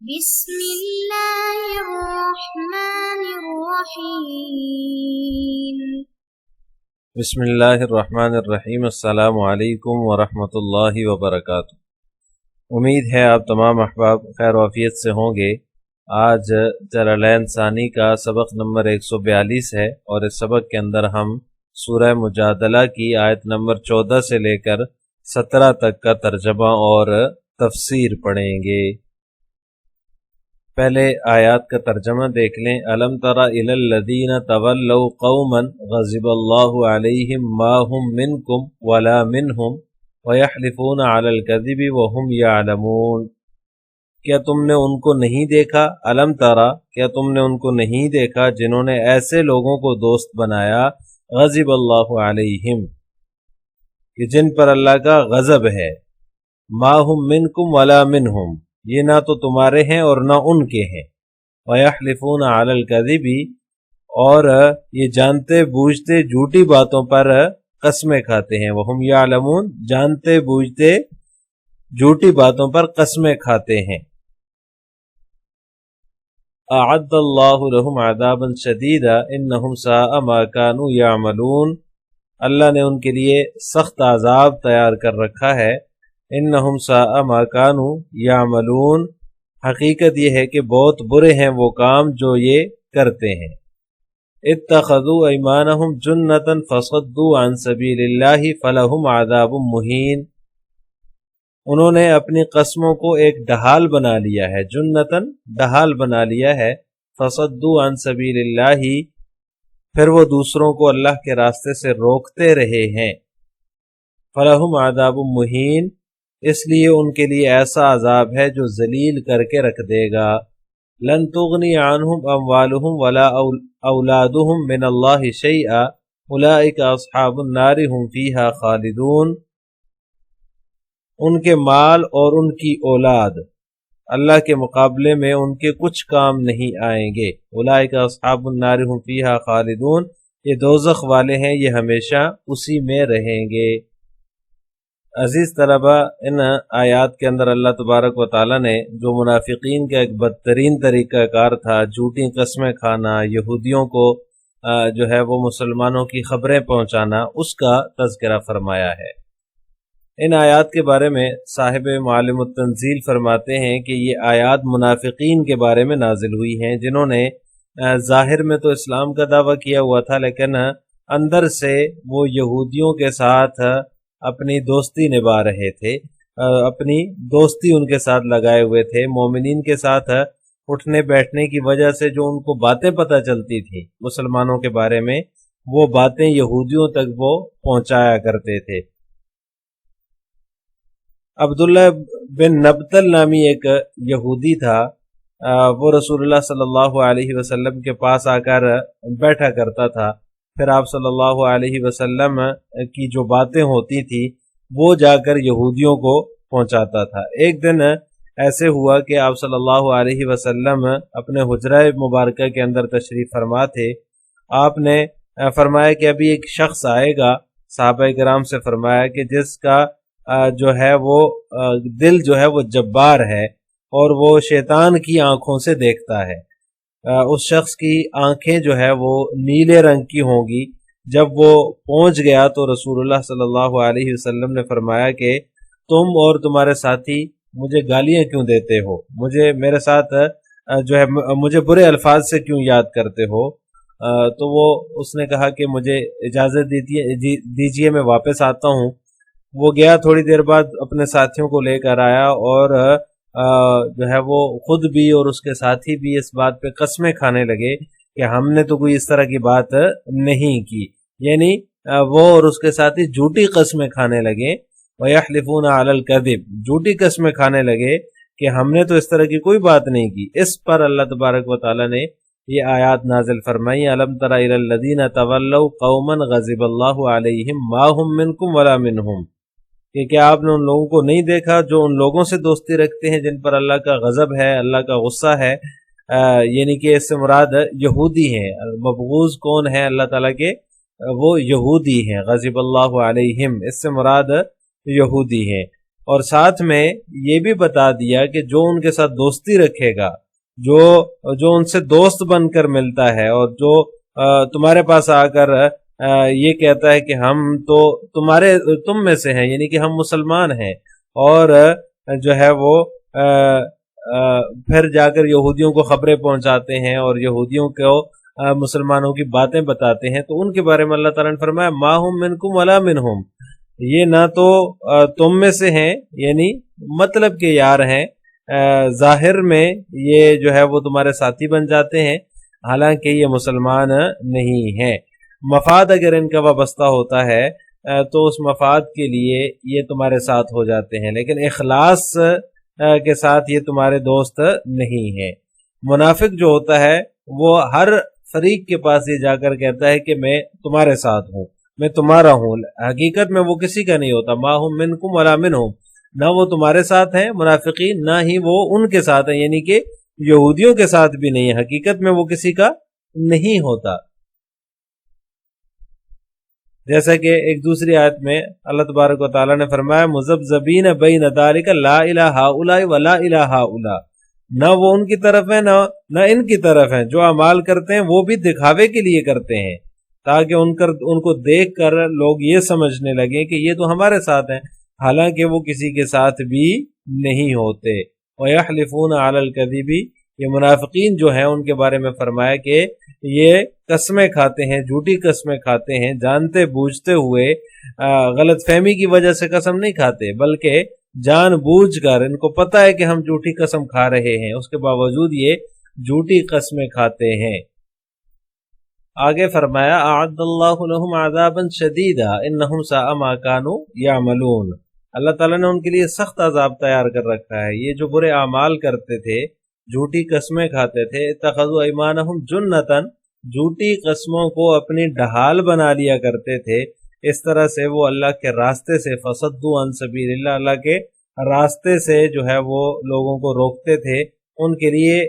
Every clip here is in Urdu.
بسم اللہ الرحمن الرحیم۔ بسم اللہ الرحمن الرحیم۔ السلام علیکم ورحمۃ اللہ وبرکاتہ۔ امید ہے آپ تمام احباب خیر و عافیت سے ہوں گے۔ آج جلالین ثانی کا سبق نمبر 142 ہے اور اس سبق کے اندر ہم سورہ مجادلہ کی آیت نمبر 14 سے لے کر 17 تک کا ترجمہ اور تفسیر پڑھیں گے۔ پہلے آیات کا ترجمہ دیکھ لیں۔ الم تر الی الذین تولوا قوما غضب اللہ علیہم ما هم منکم ولا منہم ویحلفون علی الکذب وهم یعلمون۔ کیا تم نے ان کو نہیں دیکھا؟ الم ترا، کیا تم نے ان کو نہیں دیکھا جنہوں نے ایسے لوگوں کو دوست بنایا غضب اللہ علیہم، کہ جن پر اللہ کا غضب ہے، ما هم منکم ولا منہم، یہ نہ تو تمہارے ہیں اور نہ ان کے ہیں، وَيَحْلِفُونَ عَلَى الْكَذِبِ، اور یہ جانتے بوجھتے جھوٹی باتوں پر قسمیں کھاتے ہیں، وَهُمْ يَعْلَمُونَ، جانتے بوجھتے جھوٹی باتوں پر قسمیں کھاتے ہیں۔ أَعَدَّ اللَّهُ لَهُمْ عَذَابًا شَدِيدًا إِنَّهُمْ سَاءَ مَا كَانُوا يَعْمَلُونَ، اللہ نے ان کے لیے سخت عذاب تیار کر رکھا ہے۔ انہم ساء ما کانوا یعملون، حقیقت یہ ہے کہ بہت برے ہیں وہ کام جو یہ کرتے ہیں۔ اتخذوا ایمانہم جنتا فصدوا عن سبیل اللہ فلہم عذاب مہین، انہوں نے اپنی قسموں کو ایک ڈھال بنا لیا ہے، جنتا ڈھال بنا لیا ہے، فصدوا عن سبیل اللہ، پھر وہ دوسروں کو اللہ کے راستے سے روکتے رہے ہیں، فلہم عذاب مہین، اس لیے ان کے لیے ایسا عذاب ہے جو ذلیل کر کے رکھ دے گا۔ لن تغنی عنہم اموالہم ولا اولادہم من اللہ شیئا اولئک اصحاب النار ہم فیہا خالدون، ان کے مال اور ان کی اولاد اللہ کے مقابلے میں ان کے کچھ کام نہیں آئیں گے۔ اولئک اصحاب النار ہم فیہا خالدون، یہ دوزخ والے ہیں، یہ ہمیشہ اسی میں رہیں گے۔ عزیز طلبہ، ان آیات کے اندر اللہ تبارک و تعالیٰ نے جو منافقین کا ایک بدترین طریقہ کار تھا، جھوٹی قسمیں کھانا، یہودیوں کو جو ہے وہ مسلمانوں کی خبریں پہنچانا، اس کا تذکرہ فرمایا ہے۔ ان آیات کے بارے میں صاحب معالم التنزیل فرماتے ہیں کہ یہ آیات منافقین کے بارے میں نازل ہوئی ہیں، جنہوں نے ظاہر میں تو اسلام کا دعویٰ کیا ہوا تھا، لیکن اندر سے وہ یہودیوں کے ساتھ اپنی دوستی نبھا رہے تھے، اپنی دوستی ان کے ساتھ لگائے ہوئے تھے۔ مومنین کے ساتھ اٹھنے بیٹھنے کی وجہ سے جو ان کو باتیں پتہ چلتی تھیں مسلمانوں کے بارے میں، وہ باتیں یہودیوں تک وہ پہنچایا کرتے تھے۔ عبداللہ بن نبتل نامی ایک یہودی تھا، وہ رسول اللہ صلی اللہ علیہ وسلم کے پاس آ کر بیٹھا کرتا تھا، پھر آپ صلی اللہ علیہ وسلم کی جو باتیں ہوتی تھی وہ جا کر یہودیوں کو پہنچاتا تھا۔ ایک دن ایسے ہوا کہ آپ صلی اللہ علیہ وسلم اپنے حجرہ مبارکہ کے اندر تشریف فرما تھے۔ آپ نے فرمایا کہ ابھی ایک شخص آئے گا، صحابہ کرام سے فرمایا کہ جس کا جو ہے وہ دل جو ہے وہ جبار ہے اور وہ شیطان کی آنکھوں سے دیکھتا ہے، اس شخص کی آنکھیں جو ہے وہ نیلے رنگ کی ہوں گی۔ جب وہ پہنچ گیا تو رسول اللہ صلی اللہ علیہ وسلم نے فرمایا کہ تم اور تمہارے ساتھی مجھے گالیاں کیوں دیتے ہو، میرے ساتھ جو ہے مجھے برے الفاظ سے کیوں یاد کرتے ہو؟ تو اس نے کہا کہ مجھے اجازت دیجیے میں واپس آتا ہوں۔ وہ گیا، تھوڑی دیر بعد اپنے ساتھیوں کو لے کر آیا اور جو ہے وہ خود بھی اور اس کے ساتھی بھی اس بات پہ قسمیں کھانے لگے کہ ہم نے تو کوئی اس طرح کی بات نہیں کی، یعنی وہ اور اس کے ساتھی جھوٹی قسمیں کھانے لگے۔ وَيَحْلِفُونَ عَلَى الْكَذِبِ، جھوٹی قسمیں کھانے لگے کہ ہم نے تو اس طرح کی کوئی بات نہیں کی۔ اس پر اللہ تبارک و تعالیٰ نے یہ آیات نازل فرمائی، أَلَمْ تَرَ إِلَى الَّذِينَ تَوَلَّوْا قَوْمًا غَضِبَ اللَّهُ عَلَيْهِمْ مَا هُمْ مِنْكُمْ وَلَا مِنْهُمْ، کہ کیا آپ نے ان لوگوں کو نہیں دیکھا جو ان لوگوں سے دوستی رکھتے ہیں جن پر اللہ کا غضب ہے، اللہ کا غصہ ہے، یعنی کہ اس سے مراد یہودی ہیں۔ مبغوض کون ہے اللہ تعالیٰ کے؟ وہ یہودی ہیں، غضب اللہ علیہم، اس سے مراد یہودی ہیں۔ اور ساتھ میں یہ بھی بتا دیا کہ جو ان کے ساتھ دوستی رکھے گا، جو ان سے دوست بن کر ملتا ہے، اور جو تمہارے پاس آ کر یہ کہتا ہے کہ ہم تو تم میں سے ہیں، یعنی کہ ہم مسلمان ہیں، اور جو ہے وہ پھر جا کر یہودیوں کو خبریں پہنچاتے ہیں اور یہودیوں کو مسلمانوں کی باتیں بتاتے ہیں، تو ان کے بارے میں اللہ تعالیٰ نے فرمایا ما ہم منکم ولا منہم، یہ نہ تو تم میں سے ہیں، یعنی مطلب کہ یار ہیں، ظاہر میں یہ جو ہے وہ تمہارے ساتھی بن جاتے ہیں، حالانکہ یہ مسلمان نہیں ہیں۔ مفاد اگر ان کا وابستہ ہوتا ہے تو اس مفاد کے لیے یہ تمہارے ساتھ ہو جاتے ہیں، لیکن اخلاص کے ساتھ یہ تمہارے دوست نہیں ہیں۔ منافق جو ہوتا ہے وہ ہر فریق کے پاس یہ جا کر کہتا ہے کہ میں تمہارے ساتھ ہوں، میں تمہارا ہوں، حقیقت میں وہ کسی کا نہیں ہوتا۔ ما ہم منکم ولا منہم، نہ وہ تمہارے ساتھ ہیں منافقین، نہ ہی وہ ان کے ساتھ ہیں، یعنی کہ یہودیوں کے ساتھ بھی نہیں ہے، حقیقت میں وہ کسی کا نہیں ہوتا۔ جیسا کہ ایک دوسری آیت میں اللہ تبارک و تعالیٰ نے فرمایا مذبذبین بین ذالک لا الہ ہؤلاء ولا الہ ہؤلاء، نہ وہ ان کی طرف ہیں نہ ان کی طرف ہیں، جو اعمال کرتے ہیں وہ بھی دکھاوے کے لیے کرتے ہیں، تاکہ ان کو دیکھ کر لوگ یہ سمجھنے لگیں کہ یہ تو ہمارے ساتھ ہیں، حالانکہ وہ کسی کے ساتھ بھی نہیں ہوتے۔ وَيَحْلِفُونَ عَلَى الْكَذِبِ، یہ منافقین جو ہیں ان کے بارے میں فرمایا کہ یہ قسمیں کھاتے ہیں، جھوٹی قسمیں کھاتے ہیں، جانتے بوجھتے ہوئے، غلط فہمی کی وجہ سے قسم نہیں کھاتے، بلکہ جان بوجھ کر ان کو پتہ ہے کہ ہم جھوٹی قسم کھا رہے ہیں، اس کے باوجود یہ جھوٹی قسمیں کھاتے ہیں۔ آگے فرمایا اعد اللہ لہم عذابا شدیدا انہم ساء ما کانوا یعملون، اللہ تعالیٰ نے ان کے لیے سخت عذاب تیار کر رکھا ہے، یہ جو برے اعمال کرتے تھے، جھوٹی قسمیں کھاتے تھے، اتخذوا ایمانہم جنتا، جھوٹی قسموں کو اپنی ڈھال بنا لیا کرتے تھے، اس طرح سے وہ اللہ کے راستے سے فصدوا عن سبیل اللہ، اللہ کے راستے سے جو ہے وہ لوگوں کو روکتے تھے، ان کے لیے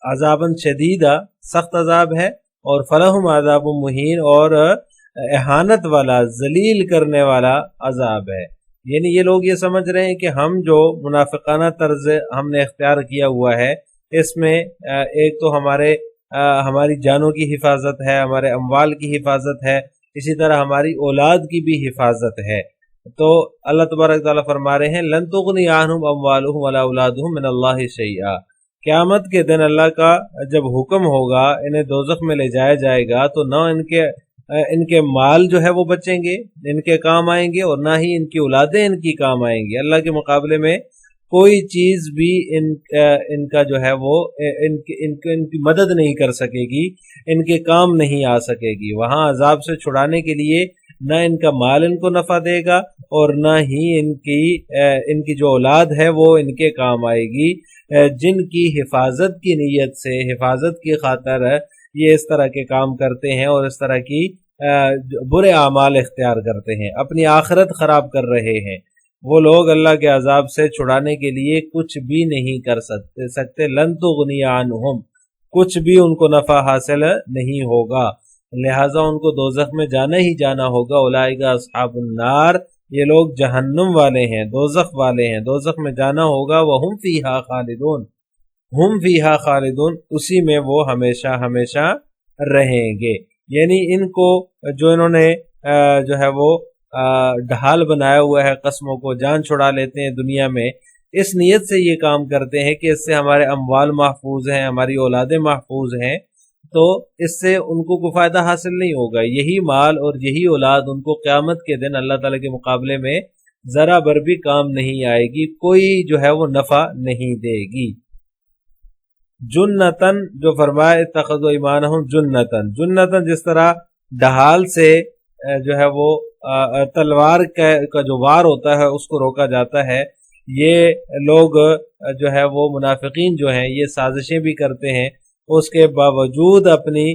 عذابا شدیدہ سخت عذاب ہے، اور فلہم عذاب مہین، اور اہانت والا ذلیل کرنے والا عذاب ہے۔ یعنی یہ لوگ یہ سمجھ رہے ہیں کہ ہم جو منافقانہ طرز ہم نے اختیار کیا ہوا ہے، اس میں ایک تو ہماری جانوں کی حفاظت ہے، ہمارے اموال کی حفاظت ہے، اسی طرح ہماری اولاد کی بھی حفاظت ہے۔ تو اللہ تبارک تعالیٰ فرما رہے ہیں لن تغنی عنہم اموالہم ولا اولادہم من اللہ شیئا، قیامت کے دن اللہ کا جب حکم ہوگا انہیں دوزخ میں لے جایا جائے گا، تو نہ ان کے مال جو ہے وہ بچیں گے، ان کے کام آئیں گے، اور نہ ہی ان کی اولادیں ان کی کام آئیں گی۔ اللہ کے مقابلے میں کوئی چیز بھی ان کا جو ہے وہ ان کی مدد نہیں کر سکے گی، ان کے کام نہیں آ سکے گی۔ وہاں عذاب سے چھڑانے کے لیے نہ ان کا مال ان کو نفع دے گا، اور نہ ہی ان کی جو اولاد ہے وہ ان کے کام آئے گی، جن کی حفاظت کی نیت سے، حفاظت کی خاطر یہ اس طرح کے کام کرتے ہیں اور اس طرح کی برے اعمال اختیار کرتے ہیں، اپنی آخرت خراب کر رہے ہیں۔ وہ لوگ اللہ کے عذاب سے چھڑانے کے لیے کچھ بھی نہیں کر سکتے، لن تغنی عنہم، کچھ بھی ان کو نفع حاصل نہیں ہوگا، لہٰذا ان کو دوزخ میں جانا ہی جانا ہوگا۔ اولئک اصحاب النار، یہ لوگ جہنم والے ہیں، دوزخ والے ہیں، دوزخ میں جانا ہوگا۔ وہم فیہا خالدون، ہم فیہا خالدون، اسی میں وہ ہمیشہ ہمیشہ رہیں گے۔ یعنی ان کو جو انہوں نے جو ہے وہ ڈھال بنایا ہوا ہے، قسموں کو جان چھڑا لیتے ہیں دنیا میں، اس نیت سے یہ کام کرتے ہیں کہ اس سے ہمارے اموال محفوظ ہیں، ہماری اولادیں محفوظ ہیں، تو اس سے ان کو کوئی فائدہ حاصل نہیں ہوگا۔ یہی مال اور یہی اولاد ان کو قیامت کے دن اللہ تعالیٰ کے مقابلے میں ذرا بر بھی کام نہیں آئے گی، کوئی جو ہے وہ نفع نہیں دے گی۔ جنتن جو فرمایا اتخذوا ایمانہم جنتن، جنتن جس طرح ڈھال سے جو ہے وہ تلوار کا جو وار ہوتا ہے اس کو روکا جاتا ہے، یہ لوگ جو ہے وہ منافقین جو ہیں یہ سازشیں بھی کرتے ہیں، اس کے باوجود اپنی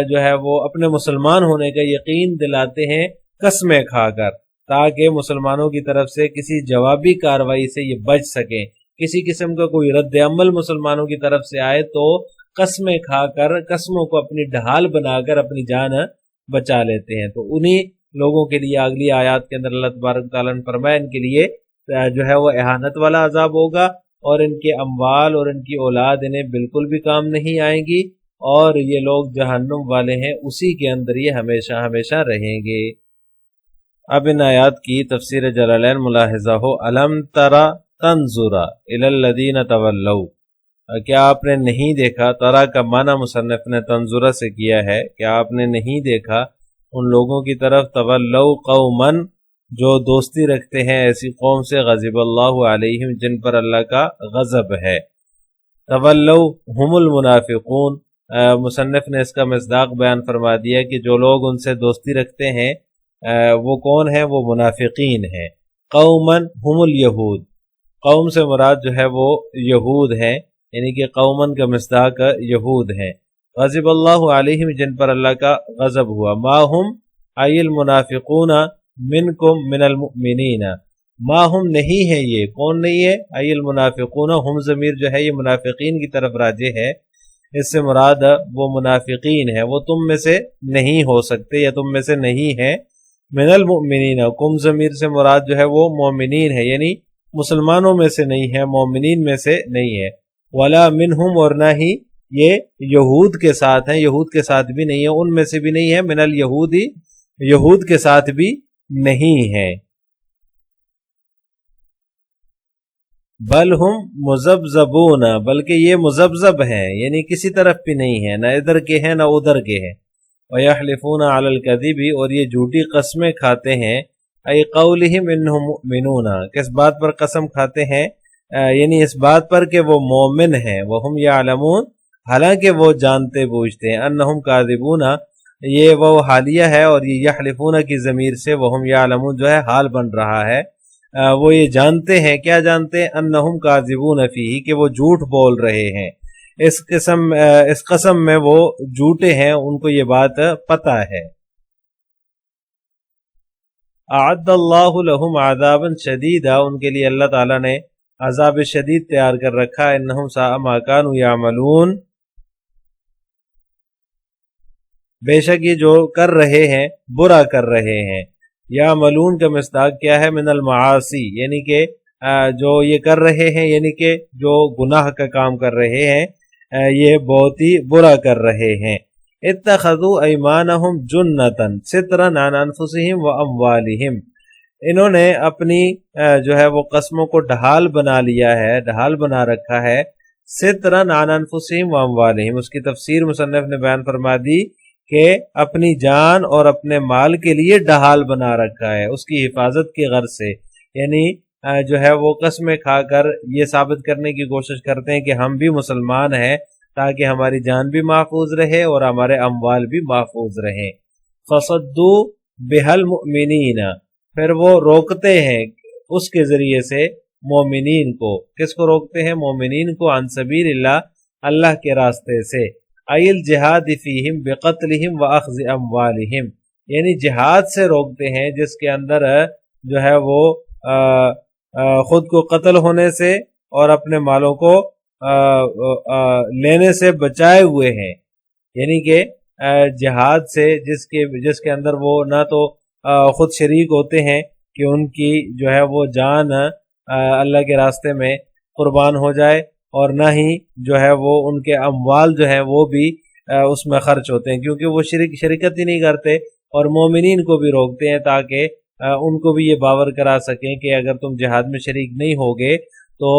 جو ہے وہ اپنے مسلمان ہونے کا یقین دلاتے ہیں قسمیں کھا کر، تاکہ مسلمانوں کی طرف سے کسی جوابی کارروائی سے یہ بچ سکیں، کسی قسم کا کوئی رد عمل مسلمانوں کی طرف سے آئے تو قسمیں کھا کر، قسموں کو اپنی ڈھال بنا کر اپنی جان بچا لیتے ہیں۔ تو انہی لوگوں کے لیے اگلی آیات کے اندر اللہ تبارک تعالیٰ نے فرمایا ان کے لیے جو ہے وہ اہانت والا عذاب ہوگا، اور ان کے اموال اور ان کی اولاد انہیں بالکل بھی کام نہیں آئیں گی، اور یہ لوگ جہنم والے ہیں، اسی کے اندر یہ ہمیشہ ہمیشہ رہیں گے۔ اب ان آیات کی تفسیر جلالین ملاحظہ ہو، الم ترى تنظر الی الذین تولوا، کیا آپ نے نہیں دیکھا، ترا کا معنی مصنف نے تنظرہ سے کیا ہے، کیا آپ نے نہیں دیکھا ان لوگوں کی طرف، تولوا قوما جو دوستی رکھتے ہیں ایسی قوم سے، غضب اللہ علیہم جن پر اللہ کا غضب ہے۔ تولوا ہم المنافقون، مصنف نے اس کا مصداق بیان فرما دیا کہ جو لوگ ان سے دوستی رکھتے ہیں وہ کون ہیں، وہ منافقین ہیں۔ قوما ہم الیہود، قوم سے مراد جو ہے وہ یہود ہیں، یعنی کہ قومن کا مصداق یہود ہیں۔ غضب اللہ علیہم جن پر اللہ کا غضب ہوا، ما ہم ای المنافقون منکم من المؤمنین، ما ہم نہیں ہے، یہ کون نہیں ہے، ای المنافقون، ہم ضمیر جو ہے یہ منافقین کی طرف راجع ہے، اس سے مراد وہ منافقین ہے، وہ تم میں سے نہیں ہو سکتے یا تم میں سے نہیں ہے۔ من المؤمنین، کم ضمیر سے مراد جو ہے وہ مومنین ہے، یعنی مسلمانوں میں سے نہیں ہے، مومنین میں سے نہیں ہے۔ ولا منہم، اور نہ ہی یہ یہود کے ساتھ ہیں، یہود کے ساتھ بھی نہیں ہے، ان میں سے بھی نہیں ہے، من الیہودی، یہود کے ساتھ بھی نہیں ہے۔ بل ہم مذبذبون، بلکہ یہ مذبذب ہیں، یعنی کسی طرف بھی نہیں ہے، نہ ادھر کے ہیں نہ ادھر کے ہیں۔ وَيَحْلِفُونَ عَلَى الْكَذِبِ، اور یہ جھوٹی قسمیں کھاتے ہیں، اَيْ قَوْلِهِمْ إِنَّهُمْ مُؤْمِنُونَ، کس بات پر قسم کھاتے ہیں، یعنی اس بات پر کہ وہ مومن ہیں، وَهُمْ يَعْلَمُونَ، حالانکہ وہ جانتے بوجھتے ہیں، أَنَّهُمْ كَاذِبُونَ، یہ وہ حالیہ ہے، اور یہ یحلفون کی ضمیر سے وَهُمْ يَعْلَمُونَ جو ہے حال بن رہا ہے، وہ یہ جانتے ہیں، کیا جانتے ہیں، انہم کاذبون فیہ، کہ وہ جھوٹ بول رہے ہیں، اس قسم میں وہ جھوٹے ہیں، ان کو یہ بات پتہ ہے۔ اعد اللہ لہم عذابا شدیدا، ان کے لیے اللہ تعالیٰ نے عذاب شدید تیار کر رکھا، انہم ساء ما کانوا یعملون، بے شک یہ جو کر رہے ہیں برا کر رہے ہیں۔ یا ملون کا مصداق کیا ہے، من المعاصی، یعنی کہ جو یہ کر رہے ہیں، یعنی کہ جو گناہ کا کام کر رہے ہیں، یہ بہت ہی برا کر رہے ہیں۔ اتخذوا ایمانہم جنتا سترا عن انفسہم واموالہم، انہوں نے اپنی جو ہے وہ قسموں کو ڈھال بنا لیا ہے، ڈھال بنا رکھا ہے، سترا عن انفسہم واموالہم، اس کی تفسیر مصنف نے بیان فرما دی کہ اپنی جان اور اپنے مال کے لیے ڈھال بنا رکھا ہے، اس کی حفاظت کی غرض سے، یعنی جو ہے وہ قسمیں کھا کر یہ ثابت کرنے کی کوشش کرتے ہیں کہ ہم بھی مسلمان ہیں، تاکہ ہماری جان بھی محفوظ رہے اور ہمارے اموال بھی محفوظ رہیں۔ فصدوا بها المؤمنین، پھر وہ روکتے ہیں اس کے ذریعے سے مومنین کو، کس کو روکتے ہیں، مومنین کو، عن سبیل اللہ، اللہ کے راستے سے، ایل جہاد فیہم بقتلہم واخذ اموالہم، یعنی جہاد سے روکتے ہیں جس کے اندر جو ہے وہ خود کو قتل ہونے سے اور اپنے مالوں کو لینے سے بچائے ہوئے ہیں، یعنی کہ جہاد سے جس کے اندر وہ نہ تو خود شریک ہوتے ہیں کہ ان کی جو ہے وہ جان اللہ کے راستے میں قربان ہو جائے، اور نہ ہی جو ہے وہ ان کے اموال جو ہیں وہ بھی اس میں خرچ ہوتے ہیں، کیونکہ وہ شرکت ہی نہیں کرتے، اور مومنین کو بھی روکتے ہیں تاکہ ان کو بھی یہ باور کرا سکیں کہ اگر تم جہاد میں شریک نہیں ہوگے تو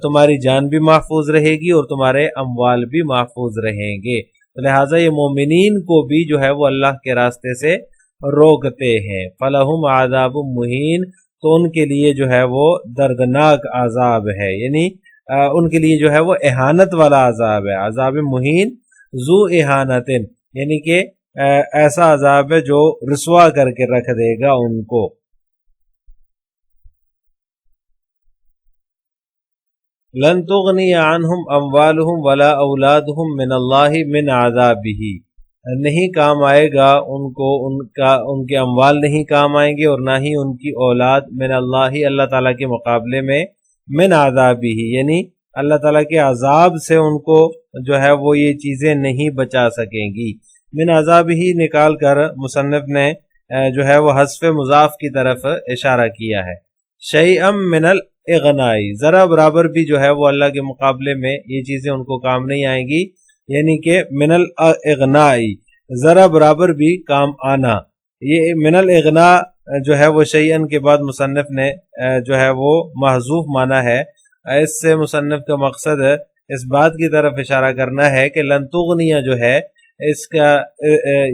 تمہاری جان بھی محفوظ رہے گی اور تمہارے اموال بھی محفوظ رہیں گے، لہٰذا یہ مومنین کو بھی جو ہے وہ اللہ کے راستے سے روکتے ہیں۔ فَلَهُمْ عَذَابٌ مُّهِينٌ، تو ان کے لیے جو ہے وہ دردناک عذاب ہے، یعنی ان کے لیے جو ہے وہ اہانت والا عذاب ہے، عذاب مہین ذو اہانت، یعنی کہ ایسا عذاب ہے جو رسوا کر کے رکھ دے گا ان کو۔ لن تغنی عنہم اموالہم ولا اولادہم من اللہ من عذابہ، نہیں کام آئے گا ان کو ان کے اموال نہیں کام آئیں گے، اور نہ ہی ان کی اولاد، من اللہ، اللہ تعالیٰ کے مقابلے میں، من عذابہ، یعنی اللہ تعالیٰ کے عذاب سے ان کو جو ہے وہ یہ چیزیں نہیں بچا سکیں گی۔ من عذابہ نکال کر مصنف نے جو ہے وہ حذف مضاف کی طرف اشارہ کیا ہے، شیئم من الاغنائی، ذرا برابر بھی جو ہے وہ اللہ کے مقابلے میں یہ چیزیں ان کو کام نہیں آئیں گی، یعنی کہ من الاغنائی ذرا برابر بھی کام آنا۔ یہ من الاغنا جو ہے وہ شیئن کے بعد مصنف نے جو ہے وہ محذوف مانا ہے۔ اس سے مصنف کا مقصد اس بات کی طرف اشارہ کرنا ہے کہ لن تغنیہ جو ہے اس کا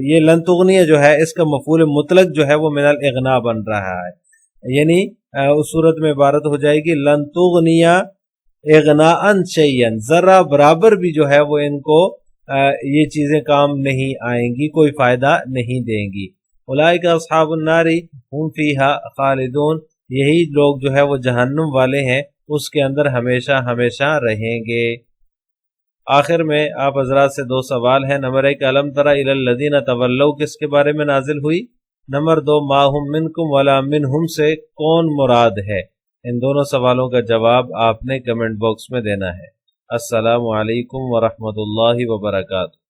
یہ لن تغنیہ جو ہے اس کا مفعول مطلق جو ہے وہ من الاغنا بن رہا ہے، یعنی اس صورت میں عبارت ہو جائے گی لن تغنیہ اغناء شیئن، ذرا برابر بھی جو ہے وہ ان کو یہ چیزیں کام نہیں آئیں گی، کوئی فائدہ نہیں دیں گی۔ اولئک اصحاب النار هم فیہا خالدون، یہی لوگ جو ہے وہ جہنم والے ہیں، اس کے اندر ہمیشہ ہمیشہ رہیں گے۔ آخر میں آپ حضرات سے 2 سوال ہیں۔ نمبر 1، الم تر الی الذین تولوا کس کے بارے میں نازل ہوئی؟ نمبر 2، ما هم منکم ولا منہم سے کون مراد ہے؟ ان دونوں سوالوں کا جواب آپ نے کمنٹ باکس میں دینا ہے۔ السلام علیکم ورحمۃ اللہ وبرکاتہ۔